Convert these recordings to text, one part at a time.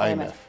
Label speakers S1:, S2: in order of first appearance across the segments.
S1: IMF,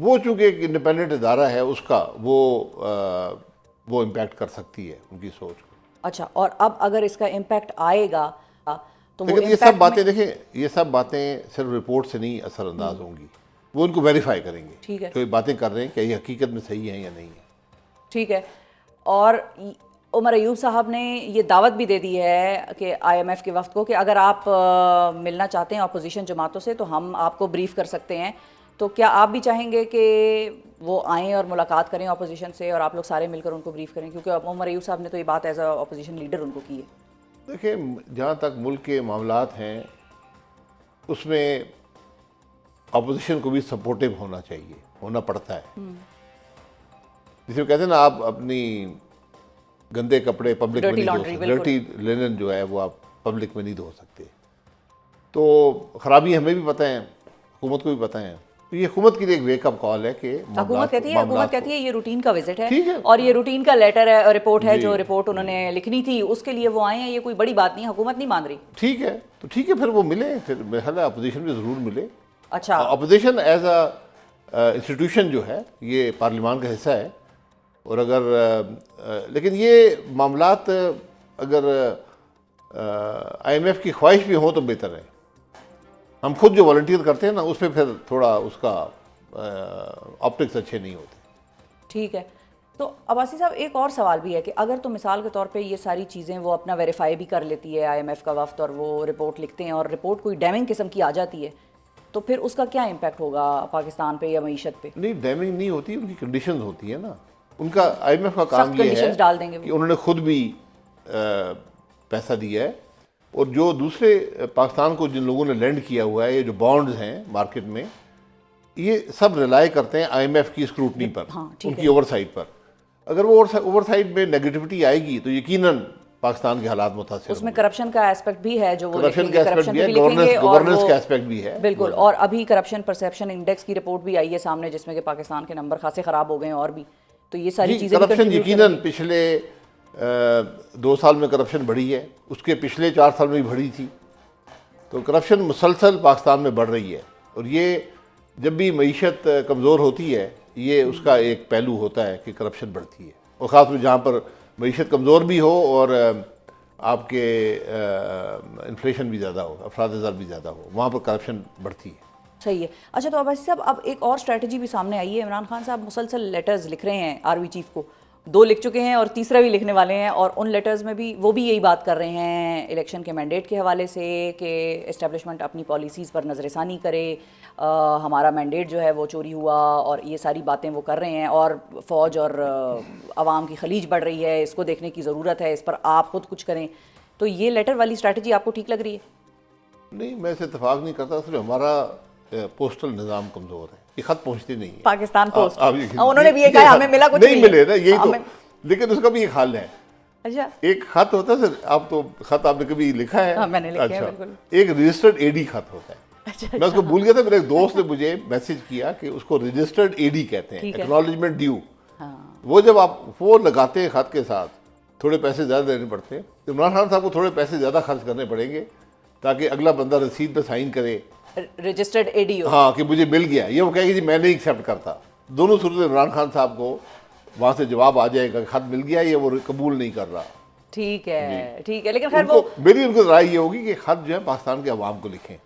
S1: وہ چونکہ ایک انڈیپینڈنٹ ادارہ ہے اس کا وہ امپیکٹ کر سکتی ہے ان کی سوچ کو.
S2: اچھا, اور اب اگر اس کا امپیکٹ آئے گا تو وہ
S1: لیکن یہ سب باتیں دیکھیں, یہ سب باتیں صرف رپورٹ سے نہیں اثر انداز ہوں گی, وہ ان کو ویریفائی کریں گے.
S2: ٹھیک ہے,
S1: جو یہ باتیں کر رہے ہیں کہ یہ حقیقت میں صحیح ہیں یا نہیں ہے.
S2: ٹھیک ہے. اور عمر ایوب صاحب نے یہ دعوت بھی دے دی ہے کہ آئی ایم ایف کے وفد کو کہ اگر آپ ملنا چاہتے ہیں اپوزیشن جماعتوں سے تو ہم آپ کو بریف کر سکتے ہیں. تو کیا آپ بھی چاہیں گے کہ وہ آئیں اور ملاقات کریں اپوزیشن سے اور آپ لوگ سارے مل کر ان کو بریف کریں, کیونکہ عمر ایوب صاحب نے تو یہ بات as a opposition leader in کو کی ہے.
S1: دیکھیں, جہاں تک ملک کے معاملات ہیں اس میں اپوزیشن کو بھی سپورٹیو ہونا چاہیے, ہونا پڑتا ہے. جسے کہتے ہیں نا, آپ اپنی گندے کپڑے پبلک میں نہیں دھو سکتے, ڈرٹی لینن جو ہے وہ آپ پبلک میں نہیں دھو سکتے. تو خرابی ہمیں بھی پتہ ہیں, حکومت کو بھی پتہ ہیں. تو یہ حکومت کے لیے ایک ویک اپ کال ہے کہ
S2: حکومت کہتی ہے یہ روٹین کا وزٹ ہے اور یہ روٹین کا لیٹر ہے, رپورٹ ہے, جو رپورٹ انہوں نے لکھنی تھی اس کے لیے وہ آئے ہیں. یہ کوئی بڑی بات نہیں, حکومت نہیں مان رہی.
S1: ٹھیک ہے, تو ٹھیک ہے, پھر وہ ملے. پھر میرا خیال ہے اپوزیشن بھی ضرور ملے.
S2: اچھا,
S1: اپوزیشن ایز اے انسٹیٹیوشن جو ہے یہ پارلیمان کا حصہ ہے. اور اگر لیکن یہ معاملات اگر آئی ایم ایف کی خواہش بھی ہوں تو بہتر ہے. ہم خود جو والنٹیئر کرتے ہیں نا اس پہ پھر تھوڑا اس کا آپٹکس اچھے نہیں ہوتے.
S2: ٹھیک ہے. تو عباسی صاحب ایک اور سوال بھی ہے کہ اگر تو مثال کے طور پہ یہ ساری چیزیں وہ اپنا ویریفائی بھی کر لیتی ہے آئی ایم ایف کا وفد اور وہ رپورٹ لکھتے ہیں اور رپورٹ کوئی ڈیمنگ قسم کی آ جاتی ہے, تو پھر اس کا کیا امپیکٹ ہوگا پاکستان پہ یا معیشت پہ؟
S1: نہیں, ڈیمنگ نہیں ہوتی, ان کی کنڈیشنز ہوتی ہیں نا. ان کا آئی ایم ایف کا کام یہ
S2: کنڈیشنز ڈال دیں گے
S1: ہے کہ انہوں نے خود بھی پیسہ دیا ہے, اور جو دوسرے پاکستان کو جن لوگوں نے لینڈ کیا ہوا ہے, یہ جو بانڈز ہیں مارکیٹ میں, یہ سب ریلائی کرتے ہیں آئی ایم ایف کی اسکروٹنی پر, ان کی اوور سائٹ پر. اگر وہ اوور سائٹ میں نیگیٹیوٹی آئے گی تو یقیناً پاکستان کے حالات متاثر.
S2: اس میں کرپشن کا ایسپیکٹ بھی ہے جو وہ
S1: کرپشن کا ایسپیکٹ بھی ہے, گورننس کا ایسپیکٹ بھی ہے.
S2: بالکل. اور ابھی کرپشن پرسیپشن انڈیکس کی رپورٹ بھی آئی ہے سامنے جس میں کہ پاکستان کے نمبر خاصے خراب ہو گئے ہیں. اور بھی تو یہ ساری چیزیں
S1: کرپشن یقیناً پچھلے 2 سال میں کرپشن بڑھی ہے, اس کے پچھلے 4 سال میں بھی بڑھی تھی. تو کرپشن مسلسل پاکستان میں بڑھ رہی ہے, اور یہ جب بھی معیشت کمزور ہوتی ہے یہ اس کا ایک پہلو ہوتا ہے کہ کرپشن بڑھتی ہے. اور خاص طور جہاں پر معیشت کمزور بھی ہو اور آپ کے انفلیشن بھی زیادہ ہو, افراد زر بھی زیادہ ہو, وہاں پر کرپشن بڑھتی ہے.
S2: صحیح ہے. اچھا, تو عباسی صاحب اب ایک اور اسٹریٹجی بھی سامنے آئی ہے. عمران خان صاحب مسلسل لیٹرز لکھ رہے ہیں آرمی چیف کو, 2 لکھ چکے ہیں اور تیسرا بھی لکھنے والے ہیں, اور ان لیٹرز میں بھی وہ بھی یہی بات کر رہے ہیں الیکشن کے مینڈیٹ کے حوالے سے کہ اسٹیبلشمنٹ اپنی پالیسیز پر نظر ثانی کرے, ہمارا مینڈیٹ جو ہے وہ چوری ہوا, اور یہ ساری باتیں وہ کر رہے ہیں. اور فوج اور عوام کی خلیج بڑھ رہی ہے, اس کو دیکھنے کی ضرورت ہے, اس پر آپ خود کچھ کریں. تو یہ لیٹر والی اسٹریٹجی آپ کو ٹھیک لگ رہی ہے؟
S1: نہیں, میں اسے اتفاق نہیں کرتا. صرف ہمارا پوسٹل نظام کمزور ہے, یہ خط پہنچتے نہیں ہیں.
S2: پاکستان پوسٹ انہوں نے بھی یہ کہا ہمیں ملا کچھ نہیں
S1: ملے نا, یہی تو. لیکن اس کا بھی ایک حل ہے.
S2: اچھا,
S1: ایک خط ہوتا ہے, آپ تو خط آپ نے کبھی لکھا ہے؟
S2: میں نے لکھا ہے بالکل.
S1: ایک رجسٹرڈ اے ڈی خط ہوتا ہے. میں اس کو بھول گیا تھا, میرے ایک دوست نے مجھے میسج کیا کہ اس کو رجسٹرڈ اے ڈی کہتے ہیں, ایکنالجمنٹ ڈیو. وہ جب آپ وہ لگاتے ہیں خط کے ساتھ, تھوڑے پیسے زیادہ دینے پڑتے ہیں. عمران خان صاحب کو تھوڑے پیسے زیادہ خرچ کرنے پڑیں گے تاکہ اگلا بندہ رسید پہ سائن کرے,
S2: رجسٹرڈ اے ڈی ہو,
S1: ہاں کہ مجھے مل گیا. یہ وہ کہے گی جی میں نہیں ایکسیپٹ کرتا. دونوں صورت عمران خان صاحب کو وہاں سے جواب آ جائے گا کہ خط مل گیا, یہ وہ قبول نہیں کر رہا.
S2: ٹھیک ہے, ٹھیک ہے. لیکن خیر وہ
S1: میری ان کو رائے یہ ہوگی کہ خط جو ہے پاکستان کے عوام کو لکھیں,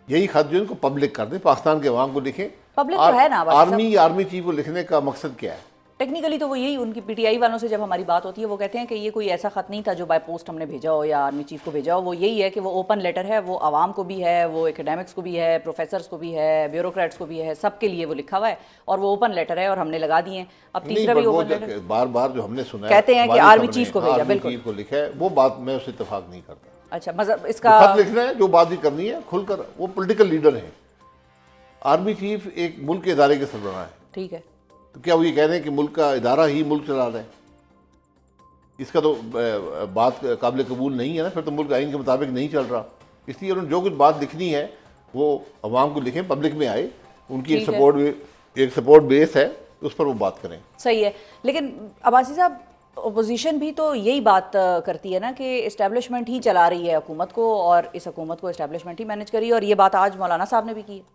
S1: یہی خط جو ہے ان کو پبلک کر دیں, پاکستان کے عوام کو لکھیں.
S2: پبلک تو ہے نا,
S1: آرمی چیف کو لکھنے کا مقصد کیا ہے؟
S2: ٹیکنیکلی تو وہ یہی, ان کی پی ٹی آئی والوں سے جب ہماری بات ہوتی ہے وہ کہتے ہیں کہ یہ کوئی ایسا خط نہیں تھا جو بائی پوسٹ ہم نے بھیجا ہو یا آرمی چیف کو بھیجا ہو. وہ یہی ہے کہ وہ اوپن لیٹر ہے, وہ عوام کو بھی ہے, وہ اکیڈیمکس کو بھی ہے, پروفیسرز کو بھی ہے, بیوروکریٹس کو بھی ہے, سب کے لیے وہ لکھا ہوا ہے, اور وہ اوپن لیٹر ہے اور ہم نے لگا دیے ہیں. اب تیسرا بھی اوپن لیٹر
S1: بار بار جو ہم نے سنا ہے
S2: کہتے ہیں کہ آرمی چیف کو بھیجا, بالکل
S1: چیف کو لکھا ہے, وہ بات میں اس سے اتفاق نہیں کرتا.
S2: اچھا, مطلب اس کا
S1: خط لکھنا ہے, جو بات بھی کرنی ہے کھل کر. وہ پولیٹیکل لیڈر ہیں. آرمی چیف ایک ملک کے ادارے کے سربراہ ہے.
S2: ٹھیک ہے,
S1: تو کیا وہ یہ کہہ رہے ہیں کہ ملک کا ادارہ ہی ملک چلا رہا ہے؟ اس کا تو بات قابل قبول نہیں ہے نا, پھر تو ملک آئین کے مطابق نہیں چل رہا. اس لیے انہوں نے جو کچھ بات لکھنی ہے وہ عوام کو لکھیں, پبلک میں آئے, ان کی ایک سپورٹ بیس ہے, اس پر وہ بات کریں.
S2: صحیح ہے. لیکن عباسی صاحب اپوزیشن بھی تو یہی بات کرتی ہے نا کہ اسٹیبلشمنٹ ہی چلا رہی ہے حکومت کو, اور اس حکومت کو اسٹیبلشمنٹ ہی مینیج کری, اور یہ بات آج مولانا صاحب نے بھی کی ہے.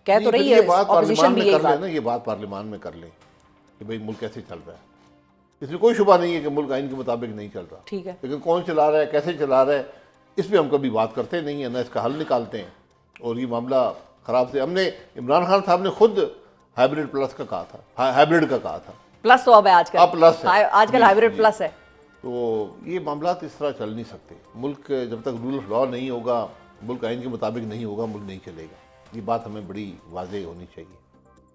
S2: کہہ تو رہی ہے
S1: یہ بات
S2: اپوزیشن
S1: پارلیمان
S2: بھی
S1: میں
S2: یہی
S1: کر لیں
S2: بات.
S1: نا، یہ بات پارلیمان میں کر لیں کہ بھئی ملک کیسے چل رہا ہے. اس میں کوئی شبہ نہیں ہے کہ ملک آئین کے مطابق نہیں چل رہا،
S2: ٹھیک ہے.
S1: لیکن کون چلا رہا ہے، کیسے چلا رہا ہے، اس پہ ہم کبھی بات کرتے نہیں ہیں، نہ اس کا حل نکالتے ہیں. اور یہ معاملہ خراب سے ہم نے عمران خان صاحب نے خود ہائیبریڈ پلس کا کہا تھا، ہائیبریڈ کا کہا تھا.
S2: پلس تو اب ہے آج کل،
S1: اب پلس ہے،
S2: آج کل ہائیبریڈ پلس ہے.
S1: تو یہ معاملات اس طرح چل نہیں سکتے. ملک جب تک رول آف لا نہیں ہوگا، ملک آئین کے مطابق نہیں ہوگا، ملک نہیں چلے گا. یہ بات ہمیں بڑی واضح ہونی چاہیے.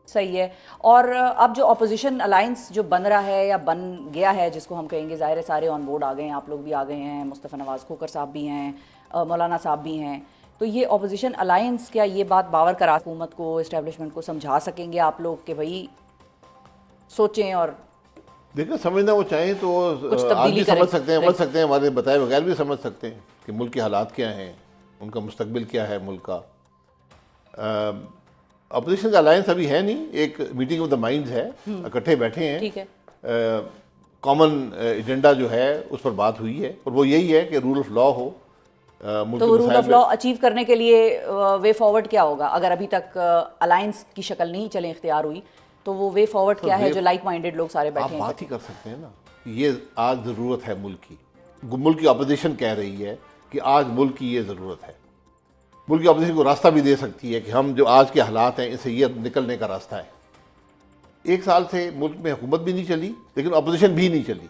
S2: صحیح ہے. اور اب جو اپوزیشن الائنس جو بن رہا ہے یا بن گیا ہے، جس کو ہم کہیں گے، ظاہر ہے سارے آن بورڈ آ گئے ہیں، آپ لوگ بھی آ گئے ہیں، مصطفیٰ نواز کھوکھر صاحب بھی ہیں، مولانا صاحب بھی ہیں. تو یہ اپوزیشن الائنس کیا یہ بات باور کرا حکومت کو، اسٹیبلشمنٹ کو سمجھا سکیں گے آپ لوگ کہ بھائی سوچیں اور
S1: دیکھیں سمجھنا وہ چاہیں تو
S2: کچھ
S1: آج
S2: تبدیلی
S1: بھی
S2: کریں؟
S1: سمجھ سکتے ہیں، سمجھ سکتے ہیں، ہمارے بتائے بغیر بھی سمجھ سکتے ہیں کہ ملک کے حالات کیا ہیں، ان کا مستقبل کیا ہے ملک کا. اپوزیشن کا الائنس ابھی ہے نہیں، ایک میٹنگ آف دا مائنڈز ہے، اکٹھے بیٹھے ہیں.
S2: ٹھیک ہے.
S1: کامن ایجنڈا جو ہے اس پر بات ہوئی ہے، اور وہ یہی ہے کہ رول آف لا ہو.
S2: تو رول آف لا اچیو کرنے کے لیے وے فارورڈ کیا ہوگا؟ اگر ابھی تک الائنس کی شکل نہیں چلیں اختیار ہوئی تو وہ وے فارورڈ کیا ہے جو لائک مائنڈیڈ لوگ سارے
S1: آپ
S2: بیٹھے ہیں؟
S1: بات ہی کر سکتے ہیں نا، یہ آج ضرورت ہے ملک کی. ملک کی اپوزیشن کہہ رہی ہے کہ آج ملک کی یہ ضرورت ہے. ملک کی اپوزیشن کو راستہ بھی دے سکتی ہے کہ ہم جو آج کے حالات ہیں اس سے یہ نکلنے کا راستہ ہے. 1 سال سے ملک میں حکومت بھی نہیں چلی، لیکن اپوزیشن بھی نہیں چلی.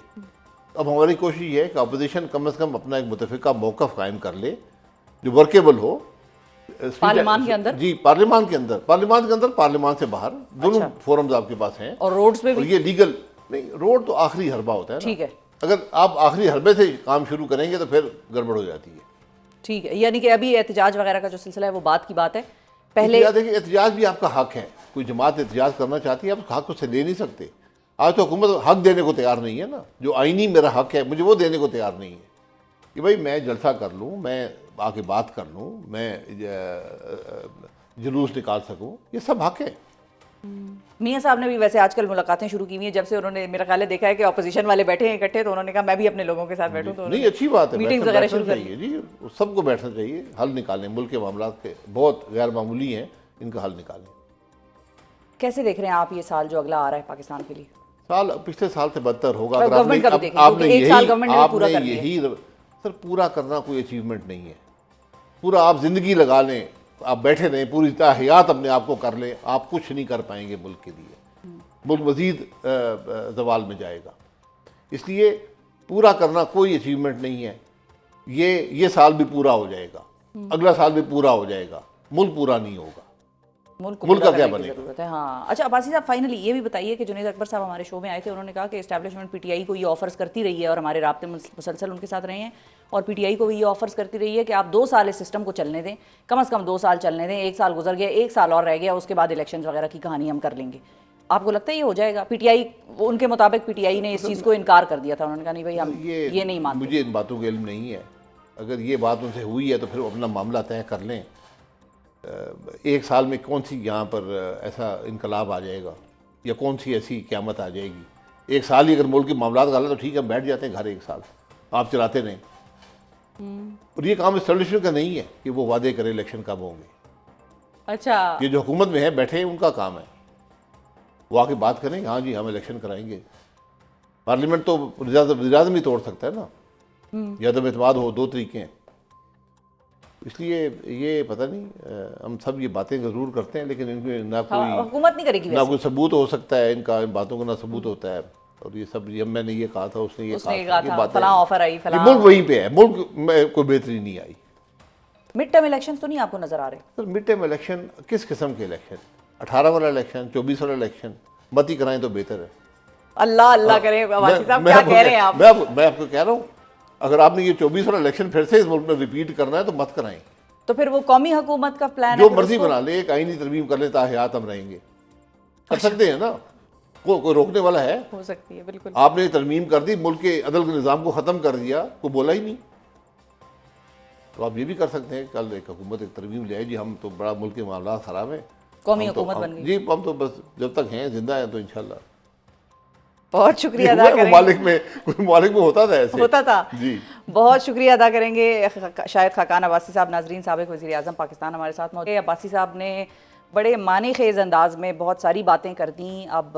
S1: اب ہماری کوشش یہ ہے کہ اپوزیشن کم از کم اپنا ایک متفقہ موقف قائم کر لے جو ورکیبل ہو.
S2: پارلیمان کے اندر؟
S1: جی پارلیمان کے اندر، پارلیمان سے باہر، دونوں فورمز آپ کے پاس ہیں.
S2: اور روڈز پہ
S1: اور
S2: بھی؟
S1: یہ لیگل نہیں، روڈ تو آخری حربہ ہوتا ہے نا.
S2: ٹھیک ہے.
S1: اگر آپ آخری حربے سے کام شروع کریں گے تو پھر گڑبڑ ہو جاتی ہے.
S2: ٹھیک ہے، یعنی کہ ابھی احتجاج وغیرہ کا جو سلسلہ ہے وہ بات کی بات ہے. پہلے
S1: دیکھیں احتجاج بھی آپ کا حق ہے، کوئی جماعت احتجاج کرنا چاہتی ہے، آپ اس حق اس سے لے نہیں سکتے. آج تو حکومت حق دینے کو تیار نہیں ہے نا، جو آئینی میرا حق ہے مجھے وہ دینے کو تیار نہیں ہے کہ بھائی میں جلسہ کر لوں، میں آ کے بات کر لوں، میں جلوس نکال سکوں، یہ سب حق ہے.
S2: میاں صاحب نے بھی ویسے آج کل ملاقاتیں شروع کی ہوئی ہیں، جب سے انہوں نے میرا خیال ہے دیکھا ہے کہ اپوزیشن والے بیٹھے ہیں اکٹھے، تو انہوں نے کہا میں بھی اپنے لوگوں کے ساتھ بیٹھوں. تو
S1: نہیں اچھی بات ہے،
S2: میٹنگز وغیرہ شروع کر
S1: چاہیے جی، سب کو بیٹھنا چاہیے، حل نکالیں. ملک کے معاملات کے بہت غیر معمولی ہیں، ان کا حل نکالیں.
S2: کیسے دیکھ رہے ہیں آپ یہ سال جو اگلا آ رہا ہے پاکستان کے لیے؟
S1: سال پچھلے سال سے بدتر ہوگا. اگر
S2: گورنمنٹ کا بھی دیکھیں،
S1: آپ نے
S2: کیونکہ ایک سال گورنمنٹ نے پورا کر لیا.
S1: یہی سر پورا کرنا کوئی اچیومنٹ نہیں ہے. پورا آپ زندگی لگا لیں، آپ بیٹھے رہیں، پوری حیات اپنے آپ کو کر لیں، آپ کچھ نہیں کر پائیں گے ملک کے لیے. ملک مزید زوال میں جائے گا. اس لیے پورا کرنا کوئی اچیومنٹ نہیں ہے. یہ سال بھی پورا ہو جائے گا، اگلا سال بھی پورا ہو جائے گا، ملک پورا نہیں ہوگا.
S2: ملک
S1: کا کیا بنے گا؟
S2: ضرورت ہے. ہاں اچھا عباسی صاحب، فائنلی یہ بھی بتائیے کہ جنید اکبر صاحب ہمارے شو میں آئے تھے، انہوں نے کہا کہ اسٹیبلشمنٹ پی ٹی آئی کو یہ آفرز کرتی رہی ہے اور ہمارے رابطے مسلسل ان کے ساتھ رہے ہیں، اور پی ٹی آئی کو بھی یہ آفرز کرتی رہی ہے کہ آپ 2 سال اس سسٹم کو چلنے دیں، کم از کم 2 سال چلنے دیں. 1 سال گزر گیا، 1 سال اور رہ گیا، اس کے بعد الیکشنز وغیرہ کی کہانی ہم کر لیں گے. آپ کو لگتا ہے یہ ہو جائے گا؟ پی ٹی آئی ان کے مطابق پی ٹی آئی نے اس چیز کو انکار کر دیا تھا، انہوں نے کہا نہیں بھائی ہم یہ نہیں مانتے.
S1: مجھے ان باتوں کا علم نہیں ہے. اگر یہ بات ان سے ہوئی ہے تو پھر اپنا معاملہ طے کر لیں. 1 سال میں کون سی یہاں پر ایسا انقلاب آ جائے گا یا کون سی ایسی قیامت آ جائے گی؟ 1 سال ہی اگر ملک کے معاملات کا حل ہے تو ٹھیک ہے، بیٹھ جاتے ہیں گھر 1 سال، آپ چلاتے رہیں. اور یہ کام اسٹیبلشمنٹ کا نہیں ہے کہ وہ وعدے کرے الیکشن کب ہوں گے.
S2: اچھا،
S1: یہ جو حکومت میں ہے بیٹھے ہیں ان کا کام ہے، وہ آ کے بات کریں ہاں جی ہم الیکشن کرائیں گے. پارلیمنٹ تو وزیر اعظم بھی توڑ سکتا ہے نا، یا عدم اعتماد ہو، 2 طریقے ہیں. اس لیے یہ پتہ نہیں، ہم سب یہ باتیں ضرور کرتے ہیں لیکن ان میں نہ
S2: حکومت نہیں کرے گی،
S1: نہ کوئی ثبوت ہو سکتا ہے ان کا، ان باتوں کا نہ ثبوت ہوتا ہے. اور یہ سب میں نے یہ کہا تھا، اس نے یہ کہا تھا،
S2: فلاں آفر آئی، فلاں.
S1: ملک وہیں پہ ہے، ملک میں کوئی بہتری نہیں آئی.
S2: مڈ ٹرم الیکشنز تو نہیں آپ کو نظر آ رہے؟
S1: سر مڈ ٹرم الیکشن کس قسم کے الیکشن؟ 18 والا الیکشن، 24 والا الیکشن مت ہی کرائیں تو بہتر ہے.
S2: اللہ اللہ کرے. عباسی صاحب کیا کہہ رہے ہیں آپ؟
S1: میں آپ کو کہہ رہا ہوں اگر آپ نے یہ 24 والا الیکشن پھر سے اس ملک میں ریپیٹ کرنا ہے تو مت کرائیں.
S2: تو پھر وہ قومی حکومت کا پلان ہے،
S1: جو مرضی بنا لے، ایک آئینی ترمیم کر لے تاحیات ہم رہیں گے. کر سکتے ہیں نا، کوئی روکنے والا ہے؟
S2: ہو سکتی ہے بالکل.
S1: آپ نے ترمیم کر دی، ملک کے عدل کے نظام کو ختم کر دیا، کوئی بولا ہی نہیں. تو آپ یہ بھی کر سکتے ہیں، کل ایک حکومت ایک ترمیم لے آئے جی ہم تو بڑا ملک کے معاملات خراب ہیں،
S2: قومی حکومت بن گئی.
S1: جی ہم تو بس جب تک ہیں زندہ ہیں تو انشاءاللہ.
S2: بہت شکریہ ادا کریں گے.
S1: کوئی ممالک میں ہوتا تھا ایسے،
S2: ہوتا تھا
S1: جی.
S2: بہت شکریہ ادا کریں گے شاہد خاقان عباسی صاحب. ناظرین، سابق وزیر اعظم پاکستان ہمارے ساتھ موجود ہیں. عباسی صاحب نے بڑے معنی خیز انداز میں بہت ساری باتیں کر دیں. اب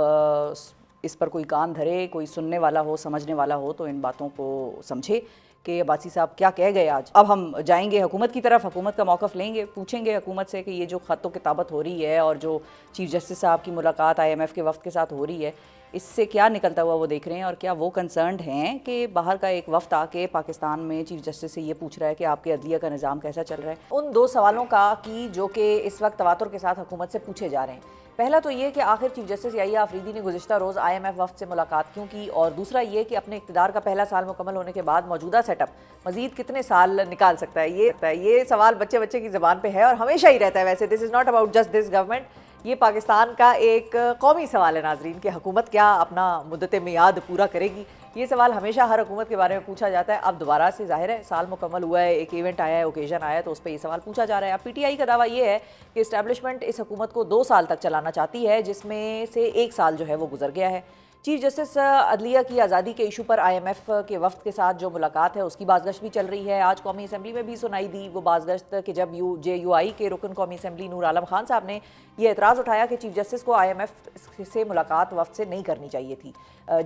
S2: اس پر کوئی کان دھرے, کوئی سننے والا ہو, سمجھنے والا ہو تو ان باتوں کو سمجھے کہ عباسی صاحب کیا کہہ گئے آج. اب ہم جائیں گے حکومت کی طرف, حکومت کا موقف لیں گے, پوچھیں گے حکومت سے کہ یہ جو خط و کتابت ہو رہی ہے اور جو چیف جسٹس صاحب کی ملاقات IMF کے وفد کے ساتھ ہو رہی ہے, اس سے کیا نکلتا ہوا وہ دیکھ رہے ہیں, اور کیا وہ کنسرنڈ ہیں کہ باہر کا ایک وفد آ کے پاکستان میں چیف جسٹس سے یہ پوچھ رہا ہے کہ آپ کے عدلیہ کا نظام کیسا چل رہا ہے. ان دو سوالوں کا کی جو کہ اس وقت تواتر کے ساتھ حکومت سے پوچھے جا رہے ہیں. پہلا تو یہ کہ آخر چیف جسٹس یحییٰ آفریدی نے گزشتہ روز IMF وفد سے ملاقات کیوں کی, اور دوسرا یہ کہ اپنے اقتدار کا پہلا سال مکمل ہونے کے بعد موجودہ سیٹ اپ مزید کتنے سال نکال سکتا ہے. یہ سوال بچے کی زبان پہ ہے اور ہمیشہ ہی رہتا ہے. ویسے this is not about just this government, یہ پاکستان کا ایک قومی سوال ہے ناظرین کہ حکومت کیا اپنا مدت میعاد پورا کرے گی. یہ سوال ہمیشہ ہر حکومت کے بارے میں پوچھا جاتا ہے. اب دوبارہ سے ظاہر ہے سال مکمل ہوا ہے, ایک ایونٹ آیا ہے, اوکیزن آیا ہے, تو اس پہ یہ سوال پوچھا جا رہا ہے. اب PTI کا دعویٰ یہ ہے کہ اسٹیبلشمنٹ اس حکومت کو 2 سال تک چلانا چاہتی ہے, جس میں سے 1 سال جو ہے وہ گزر گیا ہے. چیف جسٹس عدلیہ کی آزادی کے ایشو پر IMF کے وفد کے ساتھ جو ملاقات ہے اس کی بازگشت بھی چل رہی ہے. آج قومی اسمبلی میں بھی سنائی دی وہ بازگشت کہ جب JUI کے رکن قومی اسمبلی نور عالم خان صاحب نے یہ اعتراض اٹھایا کہ چیف جسٹس کو IMF سے ملاقات وفد سے نہیں کرنی چاہیے تھی,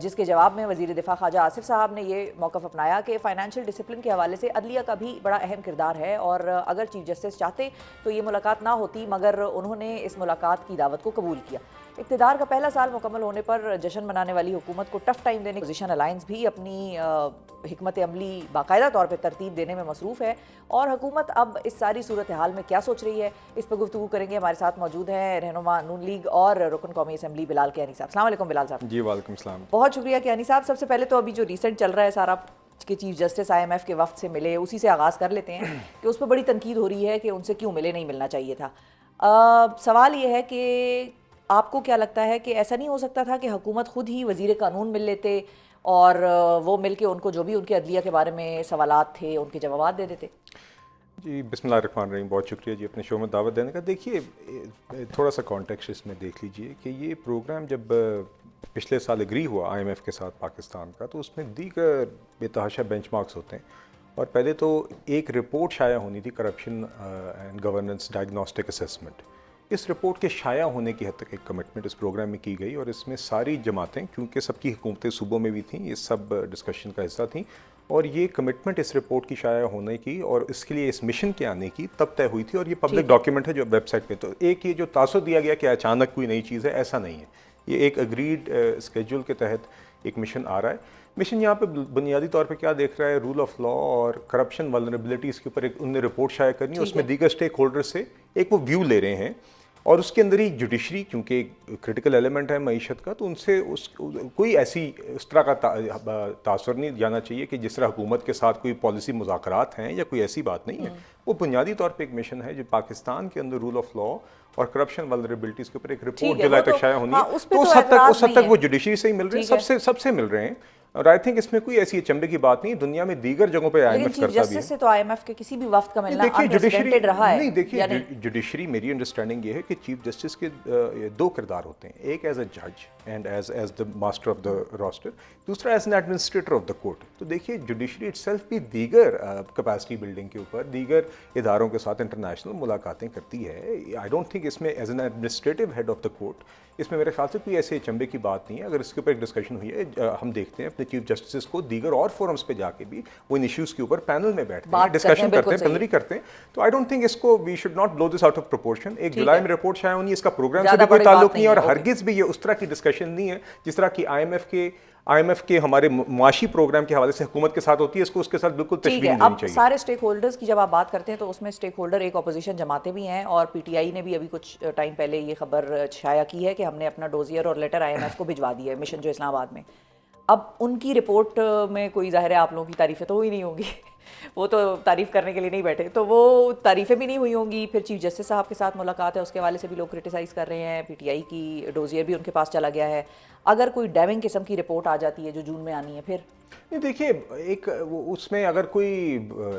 S2: جس کے جواب میں وزیر دفاع خواجہ آصف صاحب نے یہ موقف اپنایا کہ فائنینشیل ڈسپلن کے حوالے سے عدلیہ کا بھی بڑا اہم کردار ہے, اور اگر چیف جسٹس چاہتے تو یہ ملاقات نہ ہوتی, مگر انہوں نے اس ملاقات کی دعوت کو قبول کیا. اقتدار کا پہلا سال مکمل ہونے پر جشن منانے والی حکومت کو ٹف ٹائم دینے پوزیشن الائنس بھی اپنی حکمت عملی باقاعدہ طور پہ ترتیب دینے میں مصروف ہے, اور حکومت اب اس ساری صورتحال میں کیا سوچ رہی ہے اس پہ گفتگو کریں گے. ہمارے ساتھ موجود ہیں رہنما نون لیگ اور رکن قومی اسمبلی بلال کیانی صاحب. السلام علیکم بلال صاحب.
S3: جی وعلیکم السلام.
S2: بہت شکریہ کیانی صاحب. سب سے پہلے تو ابھی جو ریسنٹ چل رہا ہے سارا کہ چیف جسٹس IMF کے وفد سے ملے, اسی سے آغاز کر لیتے ہیں کہ اس پہ بڑی تنقید ہو رہی ہے کہ ان سے کیوں ملے, نہیں ملنا چاہیے تھا. سوال یہ ہے کہ آپ کو کیا لگتا ہے کہ ایسا نہیں ہو سکتا تھا کہ حکومت خود ہی وزیر قانون مل لیتے اور وہ مل کے ان کو جو بھی ان کے عدلیہ کے بارے میں سوالات تھے ان کے جوابات دے دیتے؟
S3: جی بسم اللہ الرحمن الرحیم, بہت شکریہ جی اپنے شو میں دعوت دینے کا. دیکھیے تھوڑا سا کانٹیکسٹ اس میں دیکھ لیجئے کہ یہ پروگرام جب پچھلے سال اگری ہوا IMF کے ساتھ پاکستان کا, تو اس میں دیگر بے تحاشا بینچ مارکس ہوتے ہیں, اور پہلے تو ایک رپورٹ شائع ہونی تھی corruption and governance diagnostic assessment. اس رپورٹ کے شائع ہونے کی حد تک ایک کمٹمنٹ اس پروگرام میں کی گئی, اور اس میں ساری جماعتیں, کیونکہ سب کی حکومتیں صوبوں میں بھی تھیں, یہ سب ڈسکشن کا حصہ تھیں, اور یہ کمٹمنٹ اس رپورٹ کی شائع ہونے کی اور اس کے لیے اس مشن کے آنے کی تب طے ہوئی تھی, اور یہ پبلک ڈاکیومنٹ ہے جو ویب سائٹ پہ. تو ایک یہ جو تاثر دیا گیا کہ اچانک کوئی نئی چیز ہے, ایسا نہیں ہے. یہ ایک اگریڈ اسکیجول کے تحت ایک مشن آ رہا ہے. مشن یہاں پہ بنیادی طور پہ کیا دیکھ رہا ہے, رول آف لا اور کرپشن ولنریبلٹیز کے اوپر ایک ان نے رپورٹ شائع کرنی ہے. اس میں دیگر اسٹیک ہولڈر سے ایک وہ ویو لے رہے ہیں, اور اس کے اندر ہی جوڈیشری کیونکہ کرٹیکل ایلیمنٹ ہے معیشت کا, تو ان سے کوئی ایسی اس طرح کا تاثر نہیں جانا چاہیے کہ جس طرح حکومت کے ساتھ کوئی پالیسی مذاکرات ہیں یا کوئی ایسی بات نہیں ہے. وہ بنیادی طور پہ ایک مشن ہے جو پاکستان کے اندر رول آف لا اور کرپشن ولنریبلٹیز کے اوپر ایک رپورٹ جولائی تک شائع ہونی ہے. تو اس حد تک وہ جوڈیشری سے ہی مل رہے ہیں, سب سے مل رہے ہیں, اور آئی تھنک اس میں کوئی ایسی چمڑے کی بات نہیں. دنیا میں دیگر جگہوں پہ IMF کرتا بھی ہے.
S2: سے تو IMF کے کسی بھی وفد کا ملنا انپریسیڈنٹڈ رہا ہے.
S3: نہیں دیکھیے جوڈیشری, میری انڈرسٹینڈنگ یہ ہے کہ چیف جسٹس کے 2 کردار ہوتے ہیں, ایک ایز اے جج and as the master of the roster, دوسرا as an administrator of the court. تو دیکھیے جوڈیشری اٹ سیلف بھی دیگر کیپیسٹی بلڈنگ کے اوپر دیگر اداروں کے ساتھ انٹرنیشنل ملاقاتیں کرتی ہے. آئی ڈونٹ تھنک اس میں as an administrative head of the court اس میں میرے خیال سے کوئی ایسے چمبے کی بات نہیں ہے. اگر اس کے اوپر ایک ڈسکشن ہوئی ہے, ہم دیکھتے ہیں اپنے چیف جسٹس کو دیگر اور فورمز پہ جا کے بھی وہ ان ایشوز کے اوپر پینل میں بیٹھتے ہیں, ڈسکشن کرتے ہیں, پلنری کرتے ہیں. تو آئی ڈونٹ تھنک اس کو we should not blow this out of proportion. ایک جولائی میں رپورٹ شائع ہونی ہے, اس کا پروگرام سے بھی کوئی تعلق نہیں ہے, اور ہرگز بھی یہ اس طرح کی ڈسکشن نہیں ہے جس طرح کی IMF کے ہمارے معاشی پروگرام کے حوالے سے حکومت کے ساتھ ہوتی ہے. اس کو اس کے ساتھ بالکل تشبیہ نہیں ہونی چاہیے.
S2: اب سارے اسٹیک ہولڈرز کی جب آپ بات کرتے ہیں تو اس میں اسٹیک ہولڈر ایک اپوزیشن جماعتیں بھی ہیں, اور PTI نے بھی ابھی کچھ ٹائم پہلے یہ خبر شائع کی ہے کہ ہم نے اپنا ڈوزیئر اور لیٹر IMF کو بھجوا دیا ہے, مشن جو اسلام آباد میں. اب ان کی رپورٹ میں کوئی ظاہر ہے آپ لوگوں کی تعریفیں تو ہوئی نہیں ہوں گی, وہ تو تعریف کرنے کے لیے نہیں بیٹھے, تو وہ تعریفیں بھی نہیں ہوئی ہوں گی. پھر چیف جسٹس صاحب کے ساتھ ملاقات ہے, اس کے حوالے سے بھی لوگ کرٹیسائز کر رہے ہیں. PTI کی ڈوزیئر بھی ان کے پاس چلا گیا ہے. اگر کوئی ڈیمنگ قسم کی رپورٹ آ جاتی ہے جو جون میں آنی ہے, پھر
S3: نہیں دیکھیے ایک اس میں اگر کوئی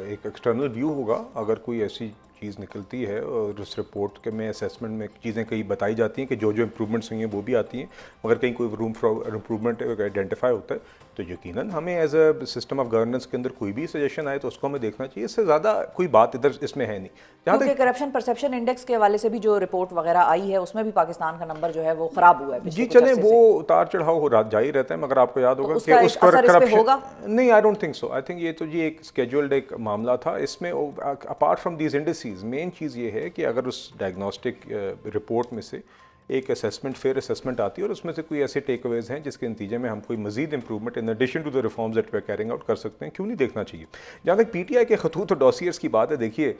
S3: ایک ایکسٹرنل ویو ہوگا, اگر کوئی ایسی چیز نکلتی ہے اور اس رپورٹ کے میں اسیسمنٹ میں چیزیں کئی بتائی جاتی ہیں کہ جو امپرومنٹس ہوئی ہیں وہ بھی آتی ہیں, مگر کہیں کوئی روم فار امپرومنٹ آئیڈینٹیفائی ہوتا ہے تو یقیناً ہمیں as a system of governance کے اندر کوئی بھی سجیشن آئے تو اس کو ہمیں دیکھنا چاہیے. اس سے زیادہ کوئی بات ادھر اس میں ہے نہیں. جہاں
S2: کیونکہ کرپشن پرسیپشن انڈیکس کے حوالے سے بھی جو رپورٹ وغیرہ آئی ہے اس میں بھی پاکستان کا نمبر جو ہے وہ خراب ہوا ہے.
S3: جی چلیں وہ اتار چڑھاؤ جاری رہتا ہے, مگر آپ کو یاد ہوگا کہ اس پر کرپشن نہیں, I don't think so. I think یہ تو جی ایک اسکیجولڈ ایک معاملہ تھا. اس میں اپارٹ فرام دیز انڈسیز مین چیز یہ ہے کہ اگر اس ڈائگنوسٹک رپورٹ میں سے ایک اسیسمنٹ فیئر اسیسمنٹ آتی ہے اور اس میں سے کوئی ایسے ٹیک اویز ہیں جس کے نتیجے میں ہم کوئی مزید improvement in addition to the reforms that we are carrying out کر سکتے ہیں, کیوں نہیں دیکھنا چاہیے. جہاں تک پی ٹی آئی کے خطوط اور ڈوسیئرس کی بات ہے, دیکھیے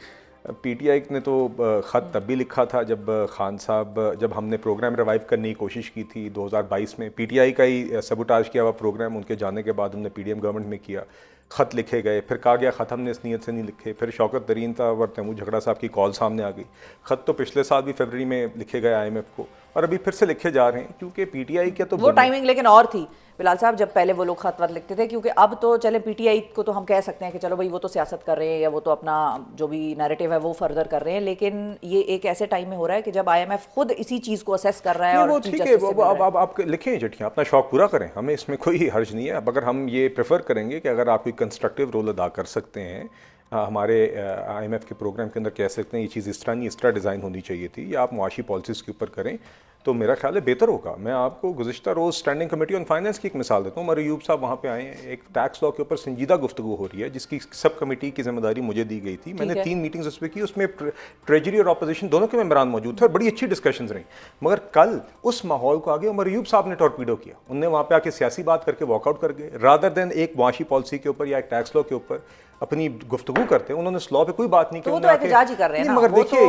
S3: پی ٹی آئی نے تو خط تب بھی لکھا تھا جب خان صاحب, جب ہم نے پروگرام ریوائیو کرنے کی کوشش کی تھی 2022 میں, پی ٹی آئی کا ہی سبوٹاج کیا ہوا پروگرام ان کے جانے کے بعد ہم نے پی ڈی ایم گورنمنٹ میں کیا, خط لکھے گئے, پھر کہا گیا خط ہم نے اس نیت سے نہیں لکھے, پھر شوکت ترین تھا اور تیمور جھگڑا صاحب کی کال سامنے آ گئی. خط تو پچھلے سال بھی فروری میں لکھے گئے آئی ایم ایف کو, اور ابھی پھر سے لکھے جا رہے ہیں, کیونکہ پی ٹی آئی کے تو
S2: وہ ٹائمنگ لیکن اور تھی بلال صاحب جب پہلے وہ لوگ خط وط لکھتے تھے, کیونکہ اب تو چلے پی ٹی آئی کو تو ہم کہہ سکتے ہیں کہ چلو بھائی وہ تو سیاست کر رہے ہیں یا وہ تو اپنا جو بھی نیریٹو ہے وہ فردر کر رہے ہیں, لیکن یہ ایک ایسے ٹائم میں ہو رہا ہے کہ جب آئی ایم ایف خود اسی چیز کو اسیس کر رہا ہے. اور
S3: وہ ٹھیک ہے, اب آپ لکھیں چٹھیاں, اپنا شوق پورا کریں, ہمیں اس میں کوئی حرج نہیں ہے. اب اگر ہم یہ پریفر کریں گے کہ اگر آپ کوئی کنسٹرکٹیو رول ادا کر سکتے ہیں, ہمارے آئی ایم ایف کے پروگرام کے اندر کہہ سکتے ہیں یہ چیز اس طرح نہیں اس طرح ڈیزائن ہونی چاہیے تھی, یا آپ معاشی پالیسیز کے اوپر کریں تو میرا خیال ہے بہتر ہوگا. میں آپ کو گزشتہ روز اسٹینڈنگ کمیٹی آن فائنینس کی ایک مثال دیتا ہوں. عمر ایوب صاحب وہاں پہ آئے ہیں, ایک ٹیکس لا کے اوپر سنجیدہ گفتگو ہو رہی ہے جس کی سب کمیٹی کی ذمہ داری مجھے دی گئی تھی. میں نے 3 میٹنگز اس پہ کی, اس میں ٹریجری اور اپوزیشن دونوں کے ممبران موجود تھے اور بڑی اچھی ڈسکشنز رہیں. مگر کل اس ماحول کو آگے عمر ایوب صاحب نے ٹورپیڈو کیا. انہوں نے وہاں پہ آ کے سیاسی بات کر کے واک آؤٹ کر گئے, رادر دین ایک معاشی پالیسی کے اوپر یا ایک ٹیکس لا کے اوپر اپنی گفتگو کرتے ہیں. انہوں نے اس لا پہ کوئی بات نہیں کی.
S2: وہ تو احتجاج ہی کر رہے ہیں نا,
S3: مگر دیکھیے